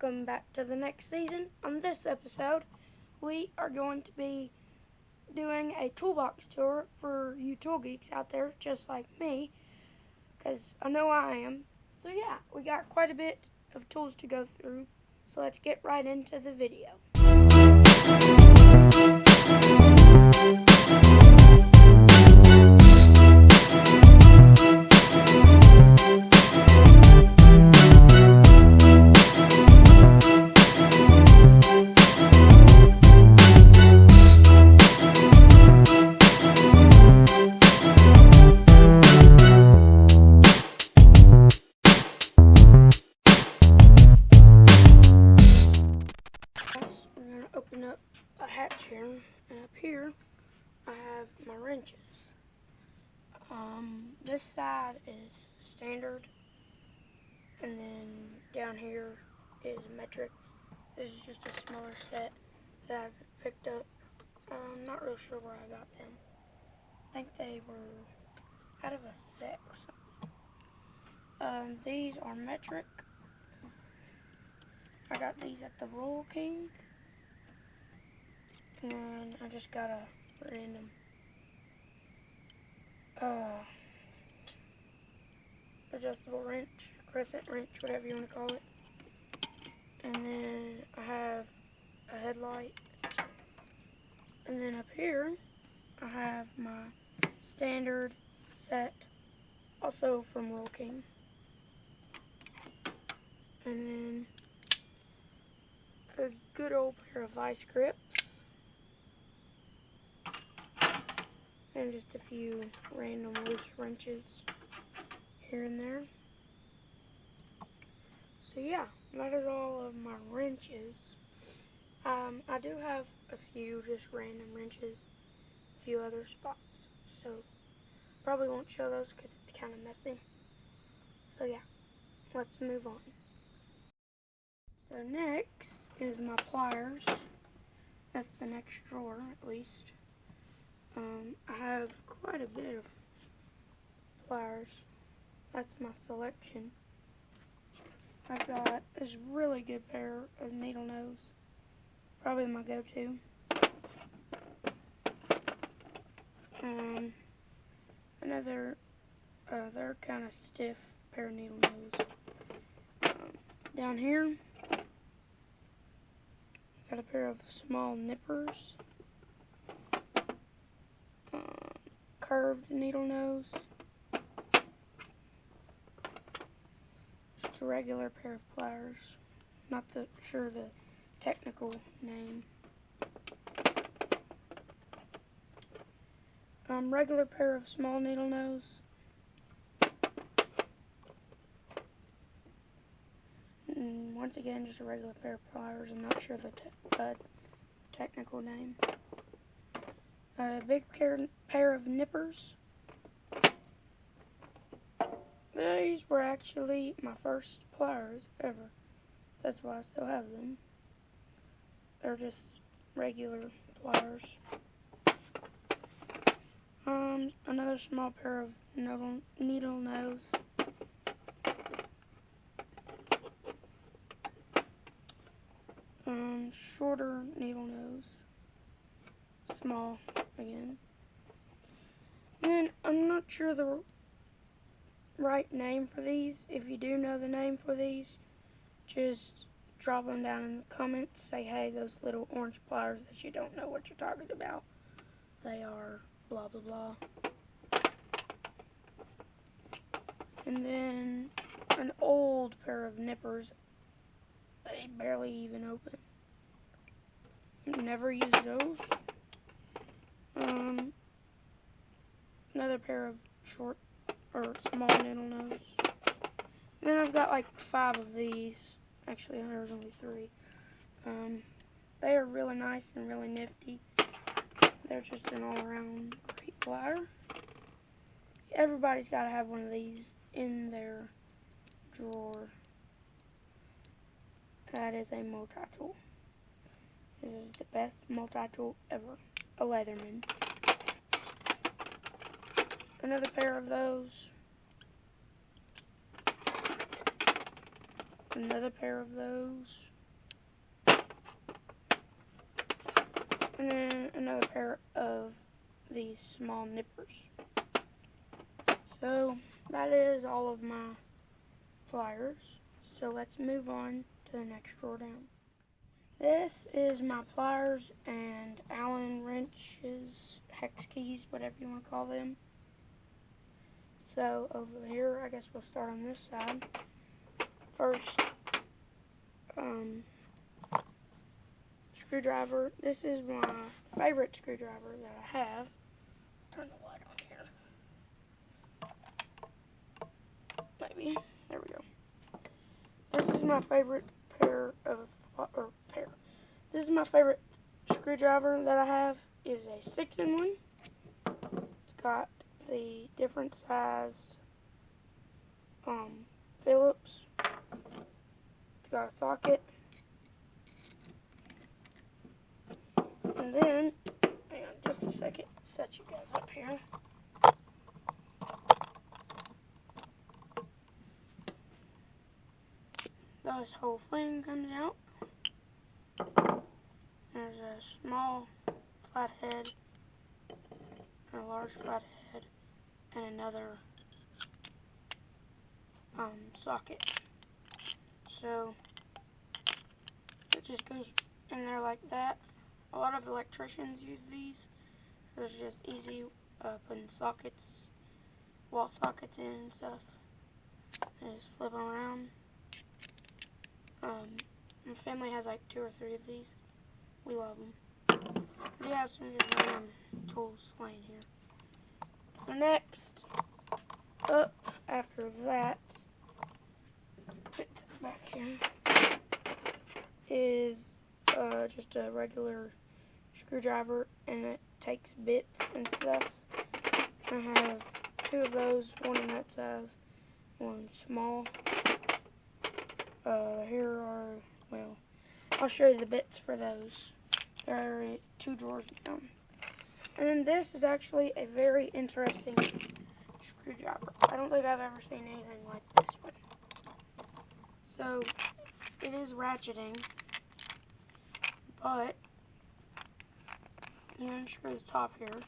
welcome back to the next season. On this episode, we are going to be doing a toolbox tour for you tool geeks out there just like me, because I know I am. So yeah, we got quite a bit of tools to go through, so let's get right into the video. We're going to open up a hatch here, and up here I have my wrenches. This side is standard, and then down here is metric. This is just a smaller set that I've picked up. I'm not real sure where I got them. I think they were out of a set or something. These are metric. I got these at the Royal King, and I just got a random adjustable wrench, crescent wrench, whatever you want to call it. And then I have a headlight. And then up here I have my standard set, also from Royal King. And then a good old pair of vice grips. And just a few random loose wrenches here and there. So yeah, that is all of my wrenches. I do have a few just random wrenches, a few other spots, so probably won't show those because it's kind of messy. So yeah, let's move on. So next is my pliers. That's the next drawer, at least. I have quite a bit of pliers. That's my selection. I've got this really good pair of needle nose. Probably my go-to. Another, they're kind of stiff pair of needle nose. Down here, got a pair of small nippers. Curved needle nose. Just a regular pair of pliers. Not sure the technical name. Regular pair of small needle nose. And once again, just a regular pair of pliers. I'm not sure the technical name. A big pair of nippers. These were actually my first pliers ever. That's why I still have them. They're just regular pliers. Another small pair of needle nose. Shorter needle nose. Small again. And I'm not sure the right name for these. If you do know the name for these, just drop them down in the comments. Say, hey, those little orange pliers that you don't know what you're talking about, they are blah blah blah. And then an old pair of nippers. They barely even open. Never used those. Another pair of short or small needle nose. And then I've got like 5 of these. Actually, there's only 3. They are really nice and really nifty. They're just an all-around great plier. Everybody's got to have one of these in their drawer. That is a multi-tool. This is the best multi-tool ever. A Leatherman. Another pair of those. another pair of those. And then another pair of these small nippers. So that is all of my pliers. So let's move on to the next drawer down. This is my pliers and Allen wrenches, hex keys, whatever you want to call them. So over here, I guess we'll start on this side. First, screwdriver. This is my favorite screwdriver that I have. Turn the light on here. Maybe. There we go. This is my favorite This is my favorite screwdriver that I have. It is a 6-in-1. It's got the different sized Phillips. It's got a socket. And then, hang on just a second, set you guys up here. This whole thing comes out. There's a small flathead, and a large flathead, and another socket. So it just goes in there like that. A lot of electricians use these. It's just easy putting sockets, wall sockets in and stuff. And just flip them around. My family has like 2 or 3 of these. We love them. We have some just random tools laying here. So next up after that, put that back here, is just a regular screwdriver, and it takes bits and stuff. I have 2 of those, one in that size, one small. Here are, well, I'll show you the bits for those. There are 2 drawers down. And then this is actually a very interesting screwdriver. I don't think I've ever seen anything like this one. So, it is ratcheting, but you unscrew the top here,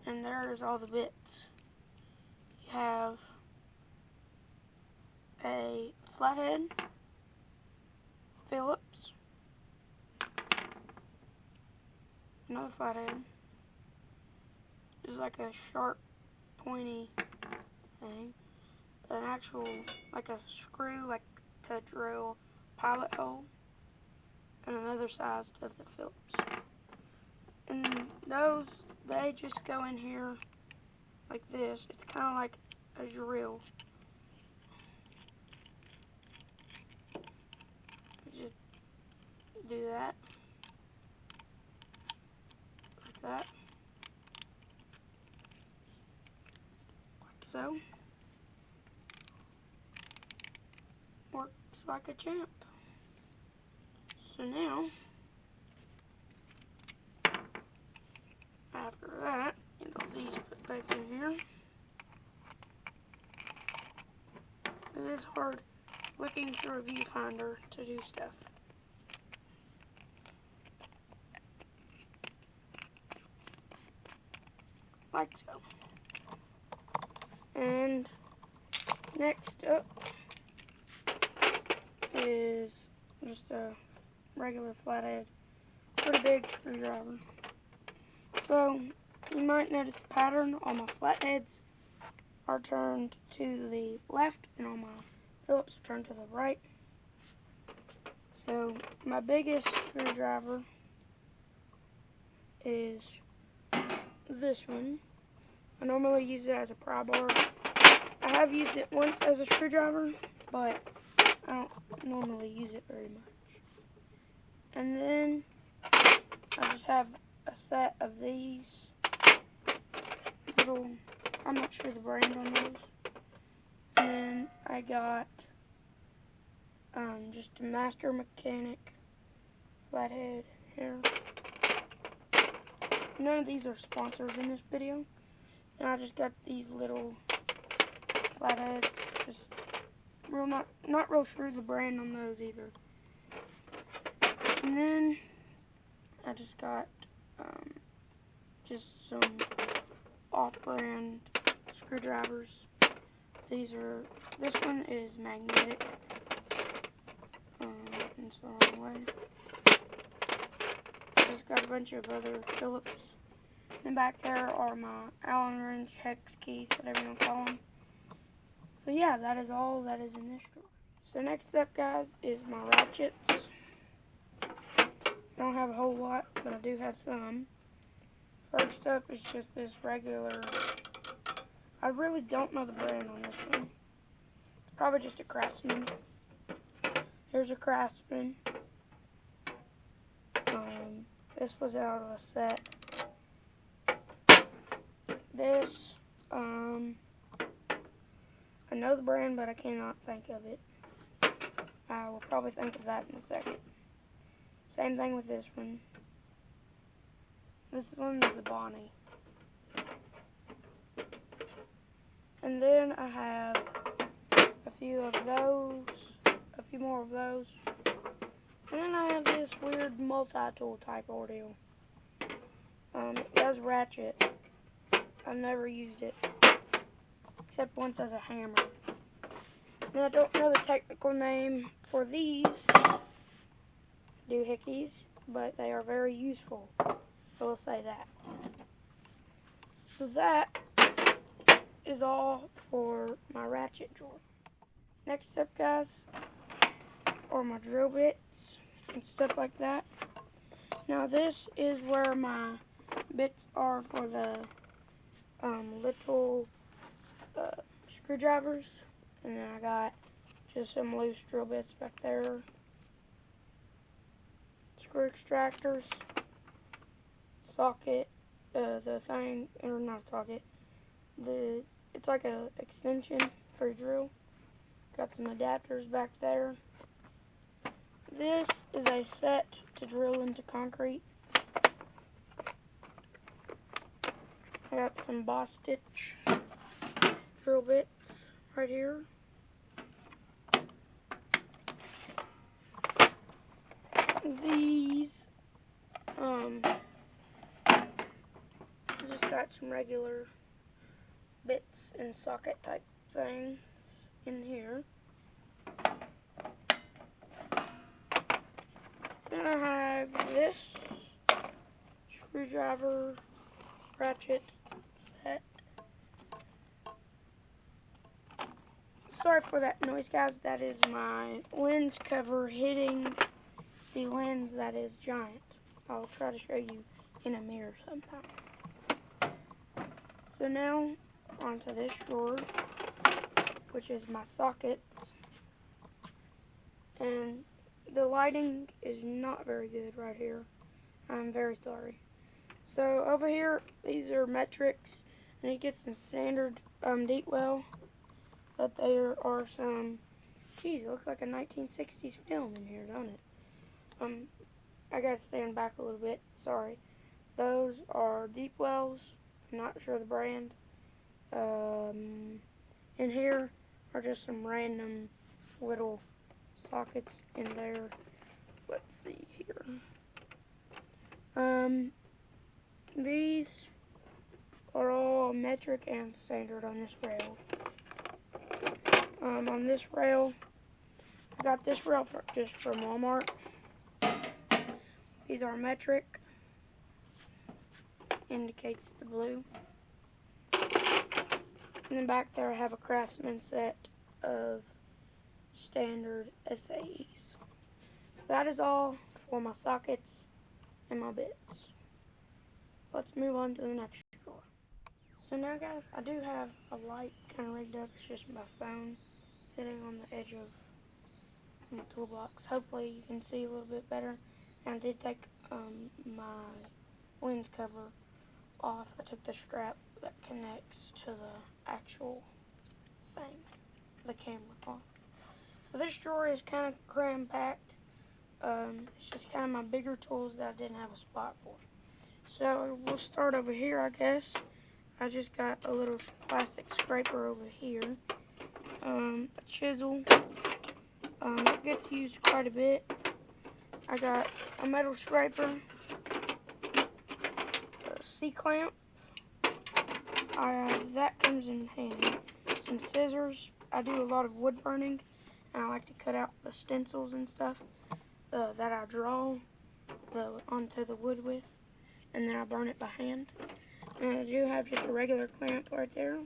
and there's all the bits. You have a flathead, Phillips, another flathead. There's like a sharp, pointy thing, an actual, like a screw, like to drill pilot hole, and another size of the Phillips. And those, they just go in here like this. It's kind of like a drill. Just do that, like that, like so. Works like a champ. So now, after that, get all these put back in here. It is hard looking through a viewfinder to do stuff. Like so. And next up is just a regular flathead, pretty big screwdriver. So you might notice a pattern. All my flatheads are turned to the left, and all my Phillips are turned to the right. So my biggest screwdriver is this one. I normally use it as a pry bar. I have used it once as a screwdriver, but I don't normally use it very much. And then I just have a set of these little, I'm not sure the brand on those. And then I got just a Master Mechanic flathead here. None of these are sponsors in this video. And I just got these little flatheads, just not real sure the brand on those either. And then I just got just some off-brand screwdrivers. This one is magnetic. It's the wrong way. Just got a bunch of other Phillips. And back there are my Allen wrench, hex keys, whatever you want to call them. So yeah, that is all that is in this drawer. So next up, guys, is my ratchets. I don't have a whole lot, but I do have some. First up is just this regular, I really don't know the brand on this one. It's probably just a Craftsman. Here's a Craftsman. This was out of a set. This, I know the brand, but I cannot think of it. I will probably think of that in a second. Same thing with this one. This one is a Bonnie. And then I have a few of those, a few more of those. And then I have this weird multi-tool type ordeal. It does ratchet. I've never used it, except once as a hammer. Now I don't know the technical name for these doohickeys, but they are very useful. I will say that. So that is all for my ratchet drawer. Next up, guys, are my drill bits and stuff like that. Now this is where my bits are for the little screwdrivers, and then I got just some loose drill bits back there, screw extractors, socket, the thing, or not socket, it's like a extension for your drill. Got some adapters back there. This is a set to drill into concrete. I got some boss stitch drill bits right here. These, just got some regular bits and socket type things in here. Then I have this screwdriver ratchet set. Sorry for that noise, guys. That is my lens cover hitting the lens that is giant. I'll try to show you in a mirror sometime. So now onto this drawer, which is my sockets. And the lighting is not very good right here. I'm very sorry. So over here, these are metrics, and you get some standard deep well, but there are some, geez, it looks like a 1960s film in here, don't it? I gotta stand back a little bit, sorry. Those are deep wells, I'm not sure the brand. In here are just some random little sockets in there. Let's see here. These are all metric and standard on this rail. On this rail, I got this rail just from Walmart. These are metric, indicates the blue. And then back there I have a Craftsman set of standard SAEs. So that is all for my sockets and my bits. Let's move on to the next drawer. So now, guys, I do have a light kind of rigged up. It's just my phone sitting on the edge of my toolbox. Hopefully you can see a little bit better. And I did take my lens cover off. I took the strap that connects to the actual thing, the camera off. So this drawer is kind of cram-packed. It's just kind of my bigger tools that I didn't have a spot for. So we'll start over here, I guess. I just got a little plastic scraper over here. a chisel. It gets used quite a bit. I got a metal scraper, a C-clamp. That comes in handy. Some scissors. I do a lot of wood burning, and I like to cut out the stencils and stuff that I draw onto the wood with, and then I burn it by hand. And I do have just a regular clamp right there.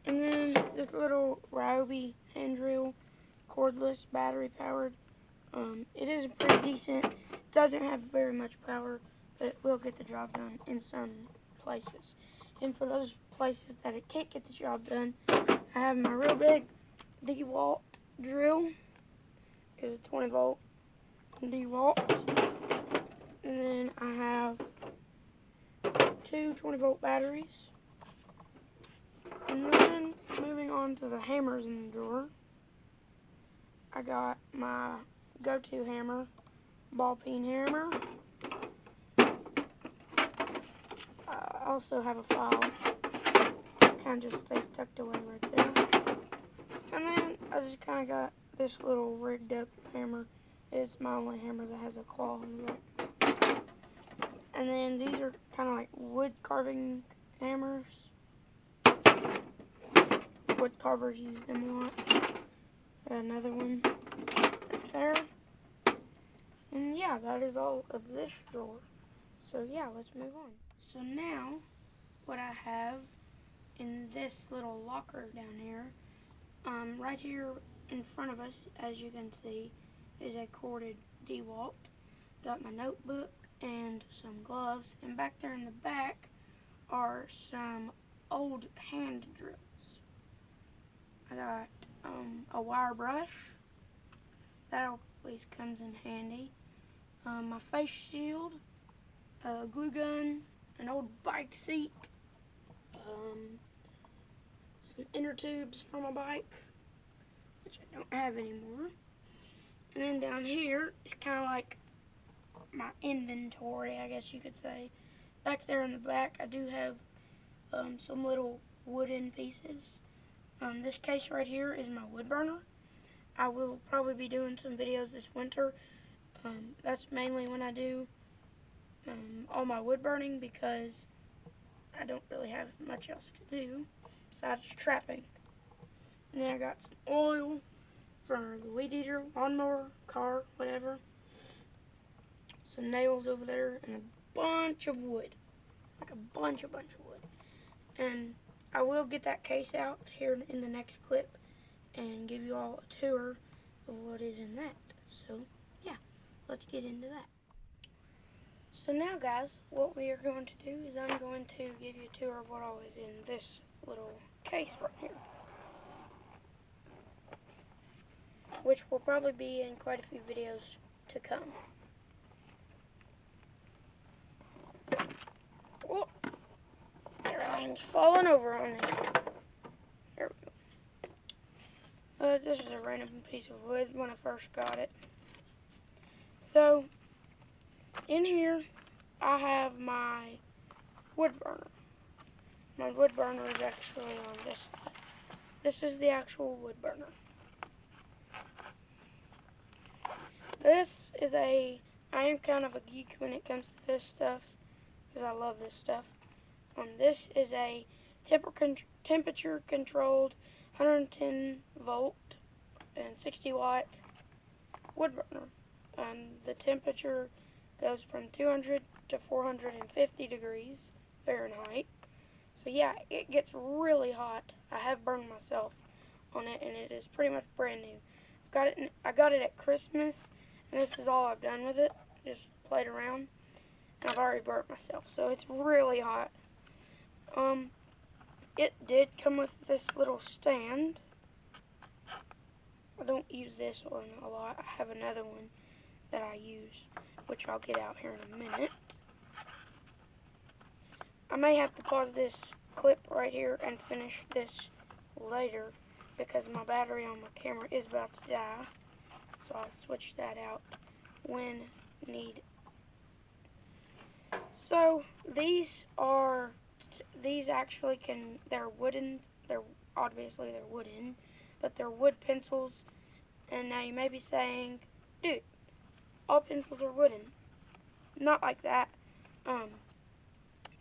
And then this little Ryobi hand drill, cordless, battery powered. It is pretty decent. It doesn't have very much power, but it will get the job done in some places. And for those places that it can't get the job done, I have my real big DeWalt drill. It's a 20 volt DeWalt. And then I have two 20 volt batteries. And then moving on to the hammers in the drawer, I got my go-to hammer, ball peen hammer. I also have a file, kind of just stays tucked away right there. And then I just kind of got this little rigged up hammer. It's my only hammer that has a claw in it. And then these are kind of like wood carving hammers. Wood carvers use them a lot. Got another one right there. And yeah, that is all of this drawer. So yeah, let's move on. So now, what I have in this little locker down here, right here in front of us, as you can see, is a corded DeWalt. Got my notebook and some gloves, and back there in the back are some old hand drills. I got a wire brush. That always comes in handy. My face shield, a glue gun, an old bike seat, some inner tubes for my bike, which I don't have anymore. And then down here is kind of like my inventory, I guess you could say. Back there in the back, I do have some little wooden pieces. This case right here is my wood burner. I will probably be doing some videos this winter. That's mainly when I do all my wood burning, because I don't really have much else to do besides trapping. And then I got some oil for the weed eater, lawnmower, car, whatever. Some nails over there, and a bunch of wood. Like a bunch of wood. And I will get that case out here in the next clip and give you all a tour of what is in that. So yeah, let's get into that. So now guys, what we are going to do is I'm going to give you a tour of what all is in this little case right here, which will probably be in quite a few videos to come. Oh, everything's falling over on me. There we go. This is a random piece of wood when I first got it. So, in here, I have my wood burner. My wood burner is actually on this side. This is the actual wood burner. I am kind of a geek when it comes to this stuff, because I love this stuff. This is a temperature controlled 110 volt and 60 watt wood burner. The temperature goes from 200 to 450 degrees Fahrenheit. So yeah, it gets really hot. I have burned myself on it, and it is pretty much brand new. I got it at Christmas, and this is all I've done with it. Just played around, and I've already burnt myself. So it's really hot. It did come with this little stand. I don't use this one a lot. I have another one that I use, which I'll get out here in a minute. I may have to pause this clip right here and finish this later, because my battery on my camera is about to die, so I'll switch that out when need. So these actually they're wooden, obviously they're wooden, but they're wood pencils. And now you may be saying, dude, all pencils are wooden. Not like that.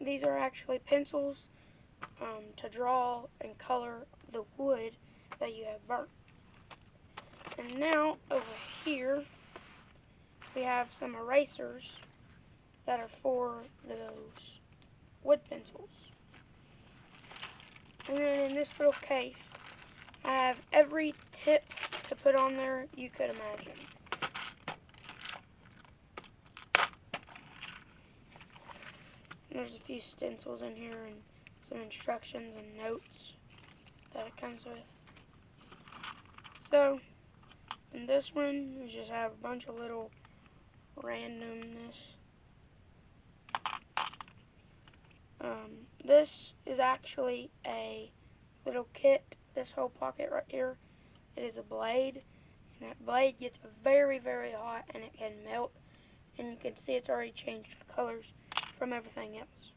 These are actually pencils to draw and color the wood that you have burnt. And now over here we have some erasers that are for those wood pencils. And then in this little case I have every tip to put on there you could imagine. And there's a few stencils in here and some instructions and notes that it comes with. So in this one we just have a bunch of little randomness. This is actually a little kit. This whole pocket right here, it is a blade, and that blade gets very, very hot and it can melt, and you can see it's already changed colors from everything else.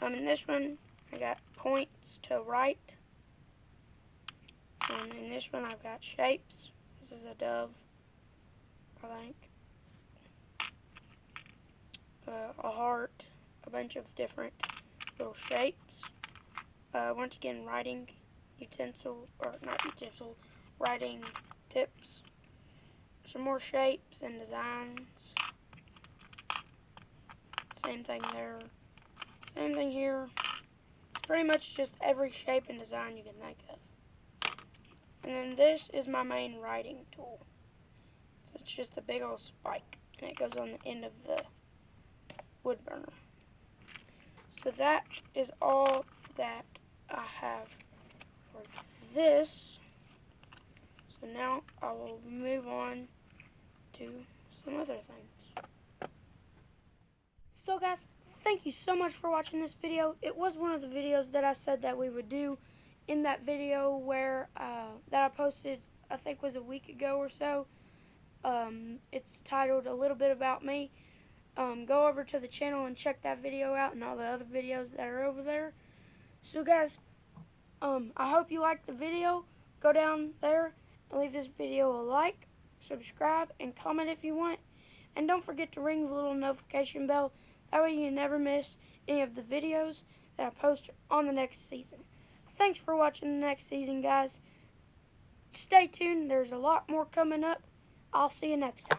In this one I got points to write, and in this one I've got shapes. This is a dove, I think, a heart, a bunch of different little shapes. Once again, writing utensil, or not utensil, writing tips. Some more shapes and designs. Same thing there. Same thing here. Pretty much just every shape and design you can think of. And then this is my main writing tool. It's just a big old spike, and it goes on the end of the wood burner. So that is all that I have for this. So now I will move on to some other things. So guys, thank you so much for watching this video. It was one of the videos that I said that we would do in that video where that I posted, I think was a week ago or so. It's titled A Little Bit About Me. Go over to the channel and check that video out and all the other videos that are over there. So guys, I hope you liked the video. Go down there and leave this video a like, subscribe, and comment if you want. And don't forget to ring the little notification bell. That way you never miss any of the videos that I post on the next season. Thanks for watching the next season, guys. Stay tuned. There's a lot more coming up. I'll see you next time.